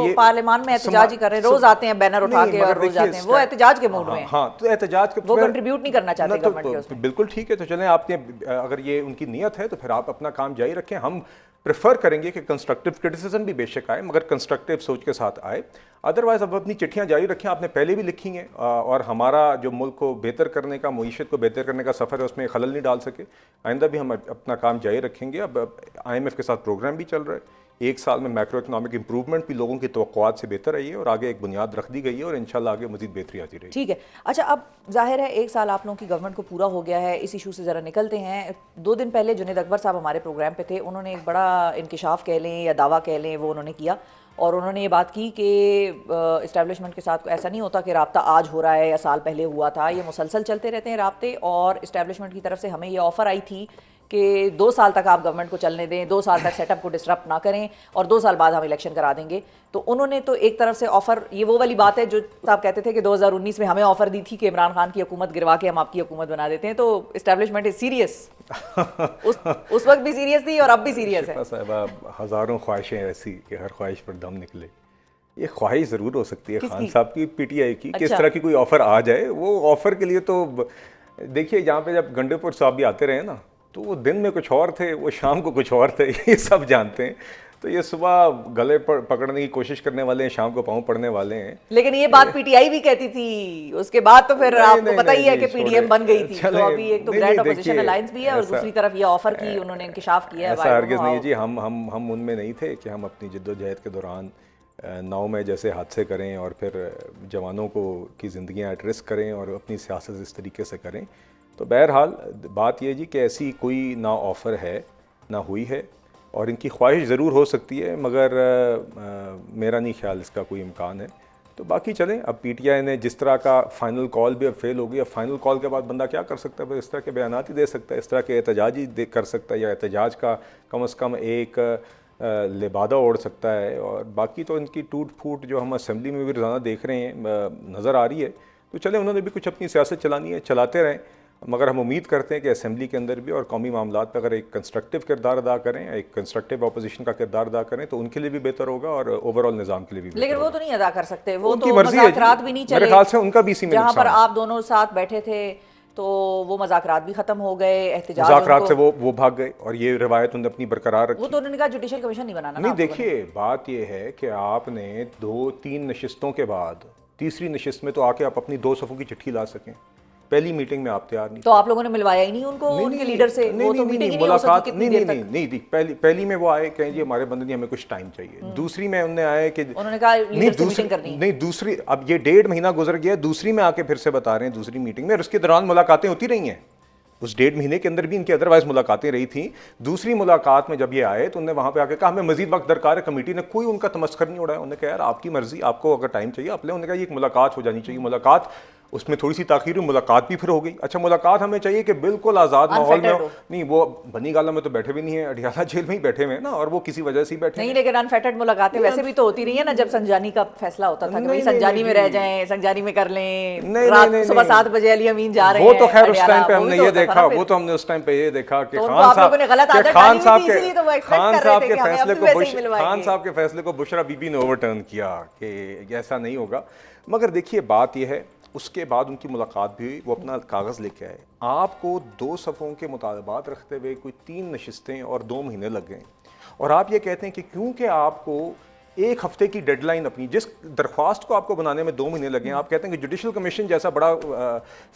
S3: یہ
S2: پارلیمان میں احتجاج ہی کر رہے ہیں, روز آتے ہیں بینر اٹھا کے اور روز جاتے ہیں, وہ احتجاج کے موڈ میں ہیں.
S3: ہاں تو احتجاج کے
S2: وہ کنٹریبیوٹ نہیں کرنا چاہتے گورنمنٹ کے اس میں.
S3: بالکل ٹھیک ہے, تو چلیں آپ نے اگر یہ ان کی نیت ہے تو پھر آپ اپنا کام جاری رکھیں. ہم پریفر کریں گے کہ کنسٹرکٹیو کرٹیسزم بھی بے شک آئے, مگر کنسٹرکٹیو سوچ کے ساتھ آئے. ادروائز اب اپنی چٹھیاں جاری رکھیں, آپ نے پہلے بھی لکھی ہیں, اور ہمارا جو ملک کو بہتر کرنے کا, معیشت کو بہتر کرنے کا سفر ہے اس میں خلل نہیں ڈال سکے. آئندہ بھی ہم اپنا کام جاری رکھیں گے. اب آئی ایم ایف کے ساتھ پروگرام بھی چل رہا ہے, 1 سال میں میکرو اکنامک امپروومنٹ بھی لوگوں کی توقعات سے بہتر رہی ہے, اور آگے ایک بنیاد رکھ دی گئی ہے, اور انشاءاللہ آگے مزید بہتری آتی رہے گی.
S2: ٹھیک ہے. اچھا اب ظاہر ہے 1 سال آپ لوگوں کی گورنمنٹ کو پورا ہو گیا ہے, اس ایشو سے ذرا نکلتے ہیں. 2 دن پہلے جنید اکبر صاحب ہمارے پروگرام پہ تھے, انہوں نے ایک بڑا انکشاف کہہ لیں یا دعویٰ کہہ لیں وہ انہوں نے کیا, اور انہوں نے یہ بات کی کہ اسٹیبلشمنٹ کے ساتھ ایسا نہیں ہوتا کہ رابطہ آج ہو رہا ہے یا سال پہلے ہوا تھا, یہ مسلسل چلتے رہتے ہیں رابطے. اور اسٹیبلشمنٹ کی طرف سے ہمیں یہ آفر آئی تھی کہ 2 سال تک آپ گورنمنٹ کو چلنے دیں, 2 سال تک سیٹ اپ کو ڈسٹرپٹ نہ کریں, اور 2 سال بعد ہم الیکشن کرا دیں گے. تو انہوں نے تو ایک طرف سے آفر, یہ وہ والی بات ہے جو آپ کہتے تھے کہ 2019 میں ہمیں آفر دی تھی کہ عمران خان کی حکومت گروا کے ہم آپ کی حکومت بنا دیتے ہیں. تو اسٹیبلشمنٹ از سیریس, اس وقت بھی سیریس تھی اور اب بھی سیریس ہے.
S3: صاحبہ ہزاروں خواہشیں ایسی کہ ہر خواہش پر دم نکلے. یہ خواہش ضرور ہو سکتی ہے خان صاحب کی, پی ٹی آئی کی, کہ اس طرح کی کوئی آفر آ جائے. وہ آفر کے لیے تو دیکھیے جہاں پہ جب گنڈے پور صاحب بھی آتے رہے نا, تو وہ دن میں کچھ اور تھے, وہ شام کو کچھ اور تھے, یہ سب جانتے ہیں. تو یہ صبح گلے پکڑنے کی کوشش کرنے والے ہیں, شام کو پاؤں پڑنے والے ہیں.
S2: لیکن یہ بات پی ٹی آئی بھی کہتی تھی, اس کے بعد تو پھر آپ کو پتہ ہی ہے کہ پی ڈی ایم بن گئی تھی. تو ابھی ایک تو گرینڈ اپوزیشن الائنس بھی ہے, اور دوسری طرف یہ آفر کی انہوں نے انکشاف کیا ہے.
S3: ایسا ہرگز نہیں جی, ہم ان میں نہیں تھے کہ ہم اپنی جد و جہد کے دوران ناؤ میں جیسے حادثے کریں اور پھر جوانوں کو کی زندگیاں ایٹ رسک کریں اور اپنی سیاست اس طریقے سے کریں. تو بہرحال بات یہ جی کہ ایسی کوئی نہ آفر ہے نہ ہوئی ہے, اور ان کی خواہش ضرور ہو سکتی ہے, مگر میرا نہیں خیال اس کا کوئی امکان ہے. تو باقی چلیں, اب پی ٹی آئی نے جس طرح کا فائنل کال بھی اب فیل ہو گئی. اب فائنل کال کے بعد بندہ کیا کر سکتا ہے؟ اس طرح کے بیانات ہی دے سکتا ہے, اس طرح کے احتجاج ہی کر سکتا ہے, یا احتجاج کا کم از کم ایک لبادہ اوڑھ سکتا ہے. اور باقی تو ان کی ٹوٹ پھوٹ جو ہم اسمبلی میں بھی روزانہ دیکھ رہے ہیں نظر آ رہی ہے. تو چلیں, انہوں نے بھی کچھ اپنی سیاست چلانی ہے, چلاتے رہیں, مگر ہم امید کرتے ہیں کہ اسمبلی کے اندر بھی اور قومی معاملات پہ اگر ایک کنسٹرکٹیو کردار ادا کریں, ایک کنسٹرکٹیو اپوزیشن کا کردار ادا کریں, تو ان کے لیے بھی بہتر ہوگا اور اوور آل نظام کے لیے بھی بہتر.
S2: لیکن وہ تو نہیں ادا کر سکتے, وہ
S3: ان کی
S2: تو
S3: مرضی ہے,
S2: مذاکرات بھی نہیں چلے.
S3: میرے خیال سے ان کا بھی اسی میں
S2: جہاں
S3: نقصان
S2: پر
S3: ہے.
S2: آپ دونوں ساتھ بیٹھے تھے تو وہ مذاکرات بھی ختم ہو گئے, احتجاج
S3: مذاکرات سے وہ بھاگ گئے, اور یہ روایت انہوں نے اپنی برقرار رکھی.
S2: وہ تو انہوں نے کہا جوڈیشل کمیشن نہیں بنانا.
S3: نہیں دیکھیے, بات یہ ہے کہ آپ نے 2-3 نشستوں کے بعد تیسری نشست میں تو آ کے آپ اپنی 2 صفوں کی چٹھی لا سکیں. پہلی میٹنگ میں آپ تیار نہیں,
S2: تو آپ لوگوں نے ملوایا ہی نہیں ان کو ان کے لیڈر سے. وہ تو میٹنگ ہی نہیں ہو سکی کتنی دیر تک.
S3: نہیں, پہلی میں وہ آئے کہ جی ہمارے بندے نہیں, ہمیں کچھ ٹائم چاہیے. دوسری میں انہوں نے آئے کہ
S2: انہوں نے کہا لیڈر سے میٹنگ کرنی ہے.
S3: نہیں, دوسری اب یہ 1.5 مہینہ گزر گیا, دوسری میں آ کے پھر سے بتا رہے ہیں دوسری میٹنگ میں, اور اس کے دوران ملاقاتیں ہوتی رہی ہیں. اس 1.5 مہینے کے اندر بھی ان کی ادروائز ملاقاتیں رہی تھیں. دوسری ملاقات میں جب یہ آئے تو انہوں نے وہاں پہ آ کے کہا ہمیں مزید وقت درکار ہے. کمیٹی نے کوئی ان کا تمسخر نہیں اڑایا. انہوں نے کہا یار آپ کی مرضی, آپ کو اگر ٹائم چاہیے آپ لیں. انہوں نے کہا یہ ایک ملاقات ہو جانی چاہیے. ملاقات اس میں تھوڑی سی تاخیر ہوئی, ملاقات بھی پھر ہو گئی. اچھا ملاقات ہمیں چاہیے کہ بالکل آزاد ماحول میں ہو. نہیں وہ بنی گالا میں تو بیٹھے بھی نہیں ہیں, اڈیالہ جیل میں ہی بیٹھے ہوئے ہیں نا, اور وہ کسی وجہ سے ہی بیٹھے
S2: نہیں. لیکن انفیٹڈ ملاقاتیں ویسے بھی تو ہوتی رہی ہیں نا, جب سنجانی کا فیصلہ ہوتا تھا کہ بھائی سنجانی میں رہ جائیں, سنجانی میں کر لیں, رات صبح 7 بجے علی امین جا رہے ہیں.
S3: وہ تو خیر اس ٹائم پہ ہم نے یہ دیکھا, وہ تو ہم نے اس ٹائم پہ یہ دیکا کہ خان صاحب کے فیصلے کو بشرا بی بی نے اوور ٹرن کیا کہ ایسا نہیں ہوگا. مگر دیکھیے بات یہ ہے, اس کے بعد ان کی ملاقات بھی ہوئی, وہ اپنا کاغذ لے کے آئے. آپ کو 2 صفوں کے مطالبات رکھتے ہوئے کوئی 3 نشستیں اور 2 مہینے لگ گئے, اور آپ یہ کہتے ہیں کہ کیونکہ آپ کو 1 ہفتے کی ڈیڈ لائن اپنی جس درخواست کو آپ کو بنانے میں 2 مہینے لگے ہیں, آپ کہتے ہیں کہ جوڈیشل کمیشن جیسا بڑا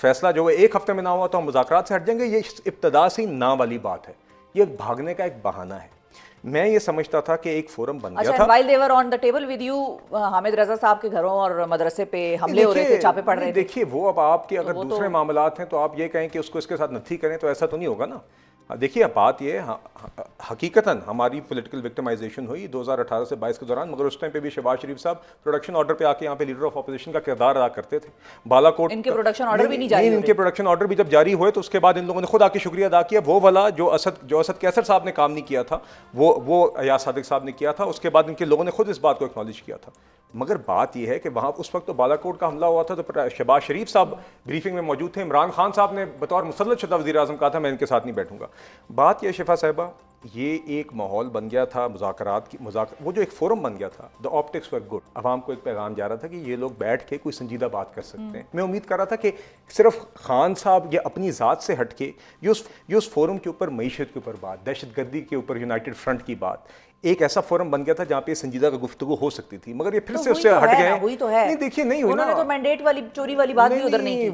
S3: فیصلہ جو ہے 1 ہفتے میں نہ ہوا تو ہم مذاکرات سے ہٹ جائیں گے. یہ ابتدا سے نہ والی بات ہے, یہ بھاگنے کا ایک بہانہ ہے. میں یہ سمجھتا تھا کہ ایک فورم بن گیا تھا.
S2: while they were on the table with you, Hamid رضا صاحب کے گھروں اور مدرسے پہ حملے ہو رہے تھے, چھاپے پڑ رہے تھے.
S3: دیکھیے وہ اب آپ کے اگر دوسرے معاملات ہیں تو آپ یہ کہیں کہ اس کو اس کے ساتھ نتھی کریں تو ایسا تو نہیں ہوگا نا. دیکھیے بات یہ حقیقتاً ہماری پولیٹیکل وکٹمائزیشن ہوئی 2018 سے 22 کے دوران, مگر اس ٹائم پہ بھی شہباز شریف صاحب پروڈکشن آرڈر پہ آ کے یہاں پہ لیڈر آف اپوزیشن کا کردار ادا کرتے تھے. بالاکوٹ
S2: ان کے پروڈکشن آرڈر بھی نہیں جاری ہوئے.
S3: ان کے پروڈکشن آرڈر بھی جب جاری ہوئے تو اس کے بعد ان لوگوں نے خود آ کے شکریہ ادا کیا. وہ والا جو اسد کیسر صاحب نے کام نہیں کیا تھا وہ ایاز صادق صاحب نے کیا تھا. اس کے بعد ان کے لوگوں نے خود اس بات کو اکنالج کیا تھا. مگر بات یہ ہے کہ وہاں اس وقت تو بالاکوٹ کا حملہ ہوا تھا تو شہباز شریف صاحب بریفنگ میں موجود تھے. عمران خان صاحب نے بطور مسلط شدہ وزیر اعظم کہا تھا میں ان کے ساتھ نہیں بیٹھوں گا. بات یہ شفا صاحبہ, یہ ایک ماحول بن گیا تھا مذاکرات کی. وہ جو ایک فورم بن گیا تھا, دا آپٹکس ور گڈ. عوام کو ایک پیغام جا رہا تھا کہ یہ لوگ بیٹھ کے کوئی سنجیدہ بات کر سکتے ہیں. میں امید کر رہا تھا کہ صرف خان صاحب یا اپنی ذات سے ہٹ کے یہ اس فورم کے اوپر معیشت کے اوپر بات, دہشت گردی کے اوپر یونائٹڈ فرنٹ کی بات, ایک ایسا فورم بن گیا تھا جہاں پہ سنجیدہ کا گفتگو ہو سکتی تھی. مگر یہ پھر سے اس سے ہٹ گئے. نہیں دیکھیے نہیں ہوئی نا,
S2: انہوں نے تو مینڈیٹ والی چوری والی بات بھی ادھر نہیں کی.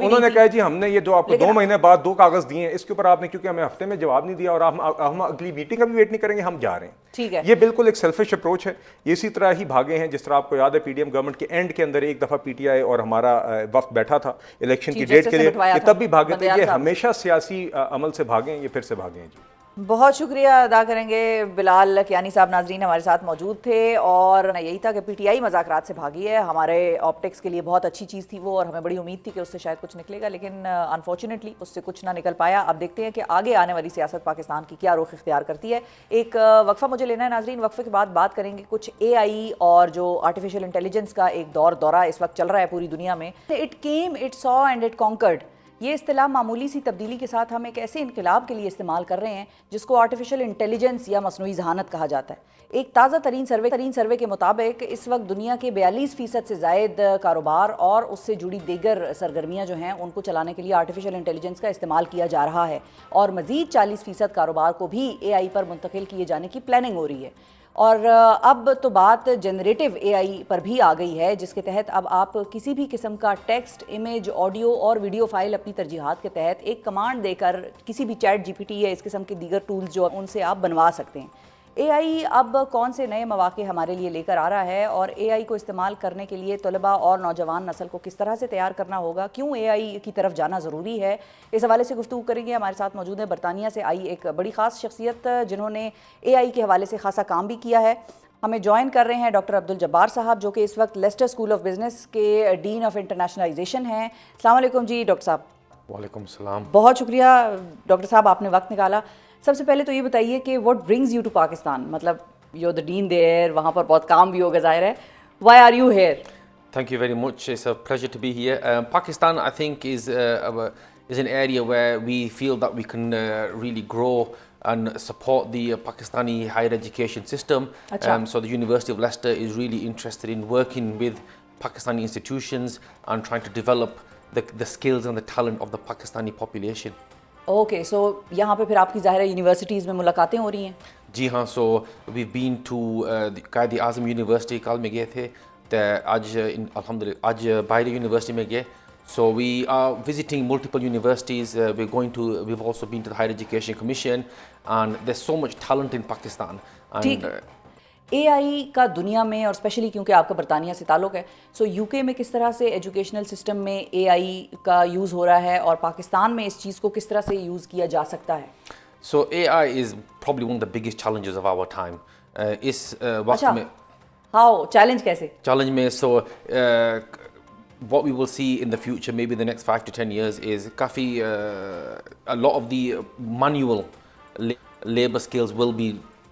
S3: انہوں نے کہا جی ہم نے یہ جو آپ کو 2 مہینے بعد 2 کاغذ دیے ہیں اس کے اوپر آپ نے کیونکہ ہمیں ہفتے میں جواب نہیں دیا اور ہم اگلی میٹنگ کا بھی ویٹ نہیں کریں گے, ہم جا رہے ہیں.
S2: ٹھیک ہے,
S3: یہ بالکل ایک سیلفش اپروچ ہے. یہ اسی طرح ہی بھاگے ہیں جس طرح آپ کو یاد ہے پی ڈی ایم گورنمنٹ کے اینڈ کے اندر ایک دفعہ پی ٹی آئی اور ہمارا وفد بیٹھا تھا الیکشن کی ڈیٹ کے لیے, یہ تب بھی بھاگے تھے. یہ ہمیشہ سیاسی عمل سے بھاگے ہیں, یہ پھر سے بھاگے ہیں. جی
S2: بہت شکریہ ادا کریں گے بلال کیانی صاحب. ناظرین ہمارے ساتھ موجود تھے اور یہی تھا کہ پی ٹی آئی مذاکرات سے بھاگی ہے. ہمارے آپٹکس کے لیے بہت اچھی چیز تھی وہ, اور ہمیں بڑی امید تھی کہ اس سے شاید کچھ نکلے گا, لیکن انفارچونیٹلی اس سے کچھ نہ نکل پایا. اب دیکھتے ہیں کہ آگے آنے والی سیاست پاکستان کی کیا رخ اختیار کرتی ہے. ایک وقفہ مجھے لینا ہے ناظرین, وقفے کے بعد بات کریں گے کچھ اے آئی اور جو آرٹیفیشیل انٹیلیجنس کا ایک دورہ اس وقت چل رہا ہے پوری دنیا میں. اٹ کیم, اٹ سا اینڈ اٹ کانکرڈ. یہ اصطلاح معمولی سی تبدیلی کے ساتھ ہم ایک ایسے انقلاب کے لیے استعمال کر رہے ہیں جس کو آرٹیفیشل انٹیلیجنس یا مصنوعی ذہانت کہا جاتا ہے. ایک تازہ ترین سروے کے مطابق اس وقت دنیا کے 42% سے زائد کاروبار اور اس سے جڑی دیگر سرگرمیاں جو ہیں ان کو چلانے کے لیے آرٹیفیشل انٹیلیجنس کا استعمال کیا جا رہا ہے, اور مزید 40% کاروبار کو بھی اے آئی پر منتقل کیے جانے کی پلاننگ ہو رہی ہے. اور اب تو بات جنریٹو اے آئی پر بھی آ گئی ہے, جس کے تحت اب آپ کسی بھی قسم کا ٹیکسٹ, امیج, آڈیو اور ویڈیو فائل اپنی ترجیحات کے تحت ایک کمانڈ دے کر کسی بھی چیٹ جی پی ٹی یا اس قسم کے دیگر ٹولز جو ان سے آپ بنوا سکتے ہیں. اے آئی اب کون سے نئے مواقع ہمارے لیے لے کر آ رہا ہے, اور اے آئی کو استعمال کرنے کے لیے طلباء اور نوجوان نسل کو کس طرح سے تیار کرنا ہوگا, کیوں اے آئی کی طرف جانا ضروری ہے, اس حوالے سے گفتگو کریں گے. ہمارے ساتھ موجود ہیں برطانیہ سے آئی ایک بڑی خاص شخصیت جنہوں نے اے آئی کے حوالے سے خاصا کام بھی کیا ہے. ہمیں جوائن کر رہے ہیں ڈاکٹر عبدالجبار صاحب جو کہ اس وقت لیسٹر اسکول آف بزنس کے ڈین آف انٹرنیشنلائزیشن ہیں. السلام علیکم جی ڈاکٹر صاحب.
S4: وعلیکم السلام.
S2: بہت شکریہ ڈاکٹر صاحب آپ نے وقت نکالا. سب سے پہلے تو یہ بتائیے کہ what brings you to Pakistan, مطلب یو دا ڈین دیئر, وہاں پر بہت کام بھی ہوگا ظاہر ہے. Why are you here?
S4: Thank you very much. It's a pleasure to be here. Pakistan, I think, is an area where we feel that we can really grow and support the Pakistani higher education system. So the University of Leicester is really interested in working with Pakistani institutions and trying to develop the skills and the talent of the Pakistani population.
S2: Okay, so یہاں پہ پھر آپ کی ظاہر ہے universities میں ملاقاتیں ہو رہی ہیں؟
S4: جی ہاں, سو we've been to Quaid Azam university کل میں گئے تھے, آج الحمدللہ آج باہر یونیورسٹی میں گئے. So we are visiting multiple universities. We've also been to the Higher Education Commission, and there's so much talent in Pakistan. And
S2: AI کا دنیا میں اور اسپیشلی کیونکہ آپ کا برطانیہ سے تعلق ہے، سو UK میں کس طرح سے ایجوکیشنل سسٹم میں AI کا یوز ہو رہا ہے اور پاکستان میں اس چیز کو کس طرح سے یوز کیا جا سکتا ہے؟
S4: So AI is probably one of the biggest challenges of our time. اس وقت
S2: اچھا
S4: میں
S2: ہاؤ چیلنج کیسے؟
S4: challenge میں what we will see in the future, maybe the next 5 to 10 years, is coffee a lot of the manual labor skills will be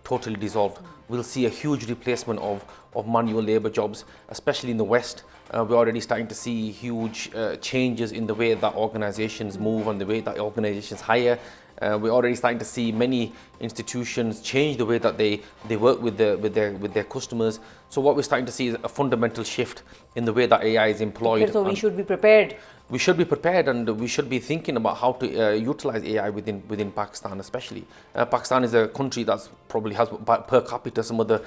S4: totally dissolved. We'll see a huge replacement of manual labor jobs, especially in the West. We're already starting to see huge changes in the way that organizations move and the way that organizations hire. We're already starting to see many institutions change the way that they work with their customers. So what we're starting to see is a fundamental shift in the way that AI is employed.
S2: پھر تو we should be prepared.
S4: We should be prepared, and we should be thinking about how to utilize AI within Pakistan, especially. Pakistan is a country that's probably has per capita some of the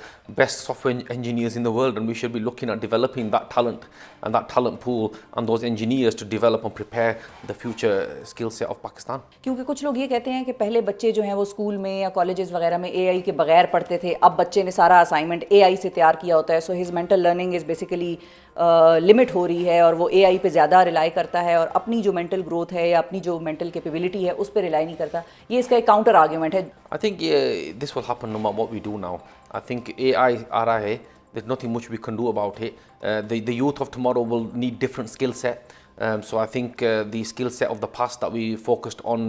S4: best software engineers in the world, and we should be looking at developing that talent and that talent pool and those engineers to develop and prepare the future skill set of Pakistan.
S2: کیونکہ کچھ لوگ یہ کہتے ہیں کہ پہلے بچے جو ہیں وہ اسکول میں یا کالجز وغیرہ میں AI کے بغیر پڑھتے تھے، اب بچے نے سارا اسائنمنٹ AI سے تیار کیا ہوتا ہے، so his mental learning is basically limit ہو رہی ہے اور وہ AI پہ زیادہ ریلائی کرتا ہے اور اپنی جو مینٹل گروتھ ہے یا اپنی جو مینٹل کیپیبلٹی ہے اس پہ ریلائی نہیں کرتا. یہ اس کا ایک کاؤنٹر آرگیومنٹ ہے.
S4: I think this will happen no matter what we do now. I think AI aa raha hai, there's nothing much we can do about it. The youth of tomorrow will need different skill set. So I think the skill set of the past that we focused on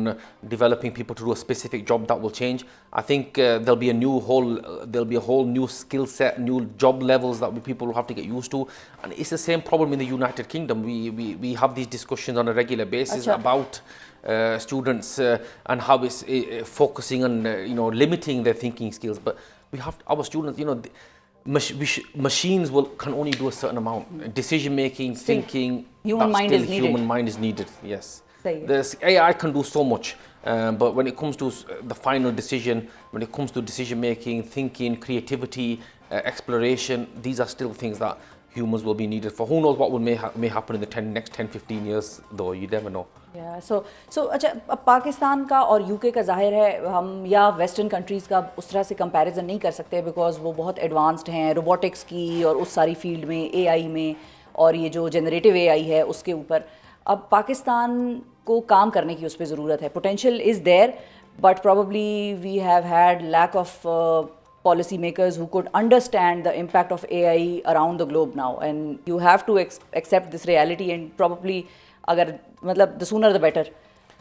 S4: developing people to do a specific job, that will change. I think there'll be a whole new skill set, new job levels that people will have to get used to. And it's the same problem in the United Kingdom. We have these discussions on a regular basis about students and how it's focusing on limiting their thinking skills. But we have our students, machines can only do a certain amount. Decision making, thinking,
S2: human mind is needed.
S4: Human mind is needed. Yes.
S2: This
S4: AI can do so much, but when it comes to the final decision, when it comes to decision making, thinking, creativity, exploration, these are still things that humans will be needed for. Who knows what may happen in the next 10-15 years, though. You never know.
S2: سو اچھا اب پاکستان کا اور UK کا ظاہر ہے ہم یا western countries کا اس طرح سے کمپیریزن نہیں کر سکتے بیکاز وہ بہت ایڈوانسڈ ہیں روبوٹکس کی اور اس ساری فیلڈ میں AI میں اور یہ جو جنریٹو AI ہے اس کے اوپر. اب پاکستان کو کام کرنے کی اس پہ ضرورت ہے. Potential is there but probably we have had lack of policy makers who could understand the impact of AI around the globe now, and you have to accept this reality and probably اگر مطلب the sooner the better.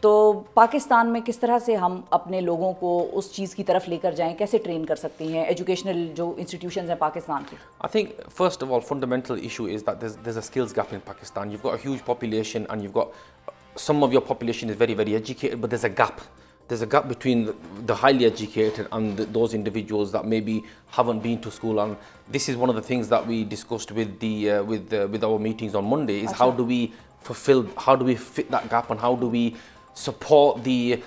S2: تو پاکستان میں کس طرح سے ہم اپنے لوگوں کو اس چیز کی طرف لے کر جائیں، کیسے ٹرین کر سکتے ہیں ایجوکیشنل جو انسٹیٹیوشنز ہیں پاکستان کے؟
S4: I think first of all, fundamental issue is that there's a skills gap in Pakistan. You've got a huge population and you've got some of your population is very, very educated, but there's a gap. There's a gap between the highly educated and those individuals that maybe haven't been to school. And this is one of the things that we discussed with our meetings on Monday is how do we fit that gap, and how do we support the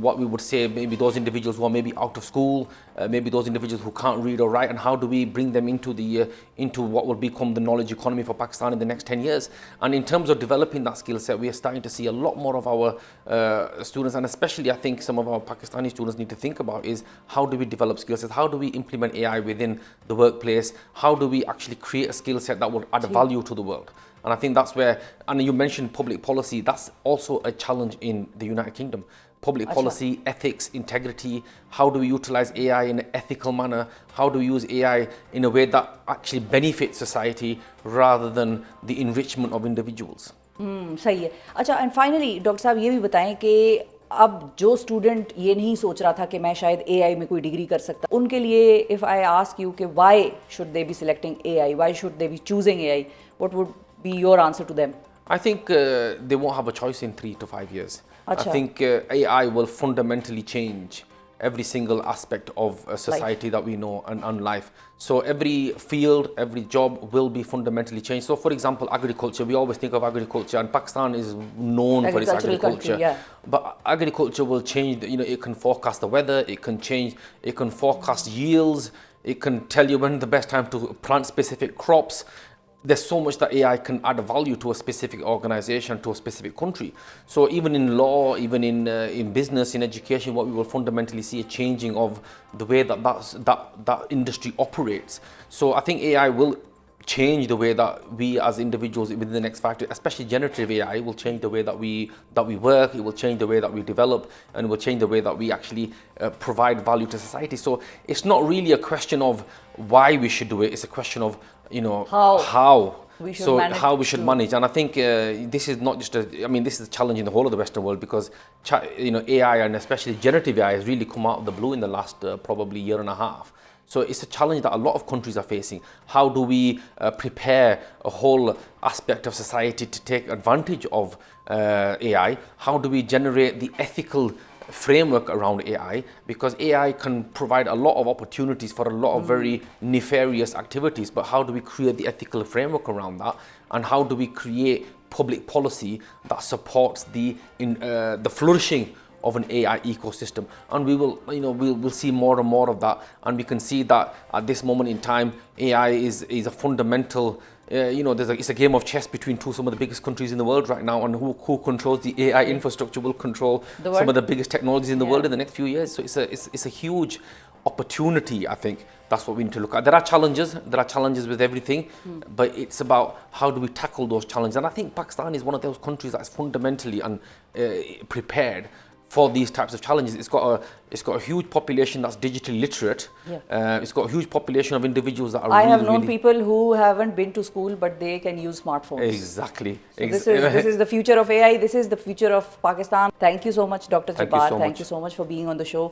S4: what we would say maybe those individuals who are maybe out of school, maybe those individuals who can't read or write, and how do we bring them into what will become the knowledge economy for Pakistan in the next 10 years. And in terms of developing that skill set, we are starting to see a lot more of our students, and especially I think some of our Pakistani students need to think about is how do we develop skill sets, how do we implement AI within the workplace, how do we actually create a skill set that will add value to the world. And I think that's where, and you mentioned public policy, that's also a challenge in the United Kingdom. Public policy, ethics, integrity, how do we utilize AI in an ethical manner, how do we use AI in a way that actually benefits society rather than the enrichment of individuals.
S2: صحیح ہے. اچھا and finally doctor صاحب یہ بھی بتائیں کہ اب جو اسٹوڈنٹ یہ نہیں سوچ رہا تھا کہ میں شاید AI میں کوئی ڈگری کر سکتا، ان کے لیے اف آئی آسک یو کہ why should they be selecting AI, why should they be choosing AI, what would be your answer to them?
S4: I think they won't have a choice in 3 to 5 years. I think AI will fundamentally change every single aspect of society that we know and life. So every field, every job will be fundamentally changed. So for example, agriculture, we always think of agriculture, and Pakistan is known for its agriculture.
S2: Country, yeah.
S4: But agriculture will change, it can forecast the weather, it can forecast yields, it can tell you when the best time to plant specific crops. there's so much that AI can add value to a specific organization, to a specific country. So even in law, even in business, in education, what we will fundamentally see a changing of the way that industry operates. So I think AI will change the way that we as individuals within the next 5 years, especially generative AI, will change the way that we work. It will change the way that we develop, and it will change the way that we actually provide value to society. So it's not really a question of why we should do it. It's a question of how
S2: we should
S4: so
S2: manage
S4: how we should manage. And I think this is not just this is a challenge in the whole of the Western world, because AI, and especially generative AI, has really come out of the blue in the last probably year and a half. So it's a challenge that a lot of countries are facing. How do we prepare a whole aspect of society to take advantage of AI? How do we generate the ethical framework around AI? Because AI can provide a lot of opportunities for a lot of very nefarious activities, but how do we create the ethical framework around that? And how do we create public policy that supports the flourishing of an AI ecosystem? And we will, we'll see more and more of that, and we can see that at this moment in time, AI is a fundamental. It's a game of chess between some of the biggest countries in the world right now, and who controls the AI infrastructure will control some of the biggest technologies in the world in the next few years. So it's a huge opportunity. I think that's what we need to look at. There are challenges with everything, but it's about how do we tackle those challenges. And I think Pakistan is one of those countries that's fundamentally prepared for these types of challenges. It's got a huge population that's digitally literate. It's got a huge population of individuals that are
S2: I have known people who haven't been to school, but they can use smartphones.
S4: Exactly.
S2: So this is the future of AI. This is the future of Pakistan. Thank you so much, Dr. Jabbar. Thank you so much for being on the show.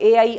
S2: AI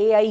S2: AI